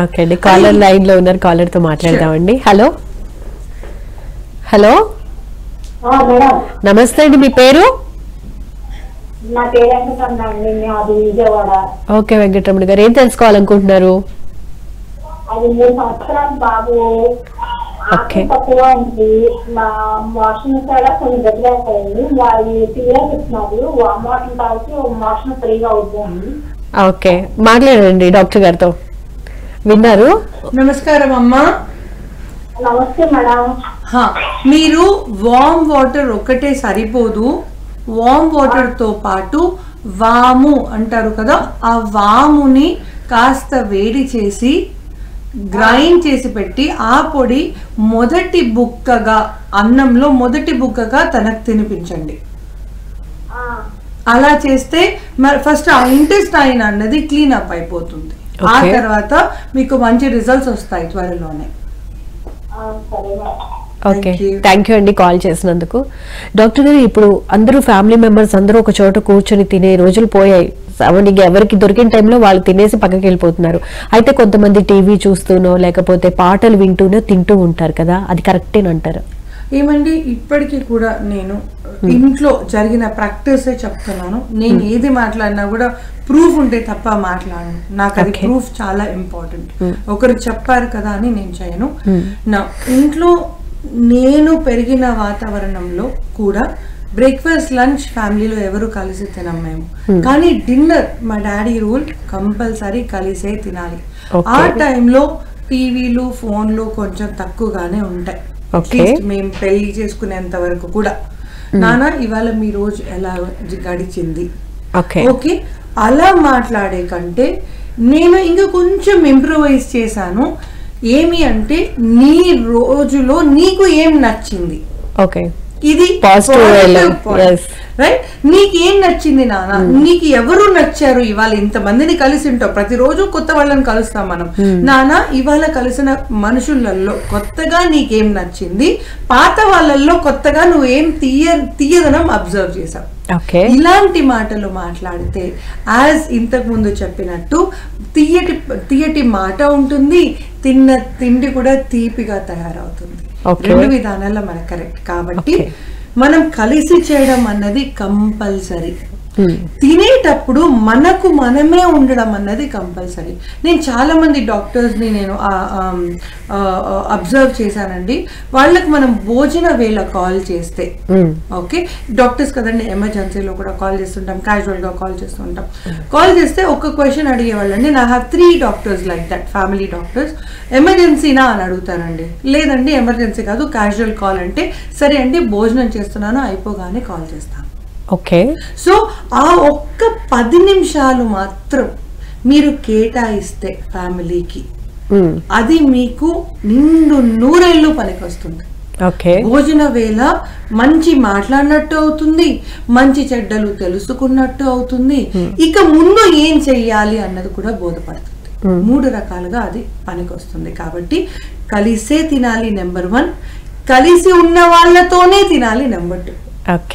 Okay అండి, caller line లో ఉన్నారు, కాలర్ తో మాట్లాడదామండి. హలో హలో నమస్తే అండి, మీ పేరు? నా పేరు వెంకటరమణ అండి, అది విజయవాడ. ఓకే వెంకటరమణ గారు, ఏం తెలుసుకోవాలనుకుంటున్నారు? అది 3 సంవత్సరాలు బాబు తక్కువగా ఉంది. మా మోషన్ కూడా కొన్ని గట్టిలేకపోయింది. వాళ్ళు టీఆర్ ఇస్తున్నారు, మోషన్ తాగి మోషన్ ఫ్రీగా అవుతుంది. ఓకే, మాట్లాడండి డాక్టర్ గారితో. విన్నారు? నమస్కారం అమ్మా. నమస్తే మేడం. మీరు వామ్ వాటర్ ఒకటే సరిపోదు, వామ్ వాటర్ తో పాటు వాము అంటారు కదా, ఆ వాముని కాస్త వేడి చేసి గ్రైండ్ చేసి పెట్టి ఆ పొడి మొదటి బుక్కగా అన్నంలో మొదటి బుక్కగా తనకు తినిపించండి. అలా చేస్తే ఫస్ట్ ఆ ఇంటెస్టైన్ అన్నది క్లీన్ అప్ అయిపోతుంది. ఆ తర్వాత మీకు మంచి రిజల్ట్స్ వస్తాయి త్వరలోనే. ఓకే, థ్యాంక్ యూ అండి కాల్ చేసినందుకు. డాక్టర్ గారు, ఇప్పుడు అందరూ ఫ్యామిలీ మెంబర్స్ అందరూ ఒక చోట కూర్చొని తినే రోజులు పోయాయి. ఎవరికి దొరికిన టైంలో వాళ్ళు తినేసి పక్కకి వెళ్ళిపోతున్నారు. అయితే కొంతమంది టీవీ చూస్తూనో లేకపోతే పాటలు వింటూనో తింటూ ఉంటారు కదా, అది కరెక్టేనంటారు? ఏమండి, ఇప్పటికీ కూడా నేను ఇంట్లో జరిగిన ప్రాక్టీసే చెప్తున్నాను. నేను ఏది మాట్లాడినా కూడా ప్రూఫ్ ఉంటే తప్ప మాట్లాడను. నాకు అది ప్రూఫ్ చాలా ఇంపార్టెంట్. ఒకరు చెప్పారు కదా అని నేను చేయను. నా ఇంట్లో నేను పెరిగిన వాతావరణంలో కూడా బ్రేక్ఫాస్ట్ లంచ్ ఫ్యామిలీలో ఎవరు కలిసి తినం మేము. కానీ డిన్నర్ మా డాడీ రూల్, కంపల్సరీ కలిసే తినాలి. ఆ టైంలో టీవీలు ఫోన్లు కొంచెం తక్కువగానే ఉంటాయి. మేము పెళ్లి చేసుకునేంత వరకు కూడా నాన్న ఇవాళ మీ రోజు ఎలా గడిచింది, ఓకే అలా మాట్లాడే కంటే నేను ఇంకా కొంచెం ఇంప్రూవైజ్ చేశాను. ఏమి అంటే నీ రోజులో నీకు ఏం నచ్చింది, ఓకే ఇది పాజిటివ్, రైట్? నీకేం నచ్చింది నాన్న, నీకు ఎవరు నచ్చారు, ఇవాళ ఇంతమందిని కలిసి ఉంటావు, ప్రతిరోజు కొత్త వాళ్ళని కలుస్తాం మనం. నాన్న ఇవాళ కలిసిన మనుషులలో కొత్తగా నీకేం నచ్చింది, పాత వాళ్ళల్లో కొత్తగా నువ్వేం తీయదనం అబ్జర్వ్ చేసావు. ఇలాంటి మాటలు మాట్లాడితే యాజ్ ఇంతకు ముందు చెప్పినట్టు తీయటి మాట ఉంటుంది, తిన్న తిండి కూడా తీపిగా తయారవుతుంది. 2 విధానాల్లో మనకు కరెక్ట్. కాబట్టి మనం కలిసి చేయడం అన్నది కంపల్సరీ. తినేటప్పుడు మనకు మనమే ఉండడం అన్నది కంపల్సరీ. నేను చాలా మంది డాక్టర్స్ ని నేను అబ్జర్వ్ చేశానండి. వాళ్ళకి మనం భోజన వేళ కాల్ చేస్తే, ఓకే డాక్టర్స్ కదండి, ఎమర్జెన్సీలో కూడా కాల్ చేస్తుంటాం, క్యాజువల్ గా కాల్ చేస్తుంటాం. కాల్ చేస్తే ఒక క్వశ్చన్ అడిగేవాళ్ళండి. నా have 3 doctors like that, family doctors. ఎమర్జెన్సీనా అని అడుగుతానండి. లేదండి ఎమర్జెన్సీ కాదు, క్యాజువల్ కాల్ అంటే సరే అండి భోజనం చేస్తున్నాను అయిపోగానే కాల్ చేస్తాను. ఓకే, సో ఆ ఒక్క 10 నిమిషాలు మాత్రం మీరు కేటాయిస్తే ఫ్యామిలీకి, అది మీకు నిండు నూరేళ్ళు పనికి వస్తుంది. భోజన వేళ మంచి మాట్లాడినట్టు అవుతుంది, మంచి చెడ్డలు తెలుసుకున్నట్టు అవుతుంది, ఇక ముందు ఏం చెయ్యాలి అన్నది కూడా బోధపడుతుంది. 3 రకాలుగా అది పనికి వస్తుంది. కాబట్టి కలిసే తినాలి నెంబర్ 1, కలిసి ఉన్న వాళ్ళతోనే తినాలి నెంబర్ 2. ఓకే.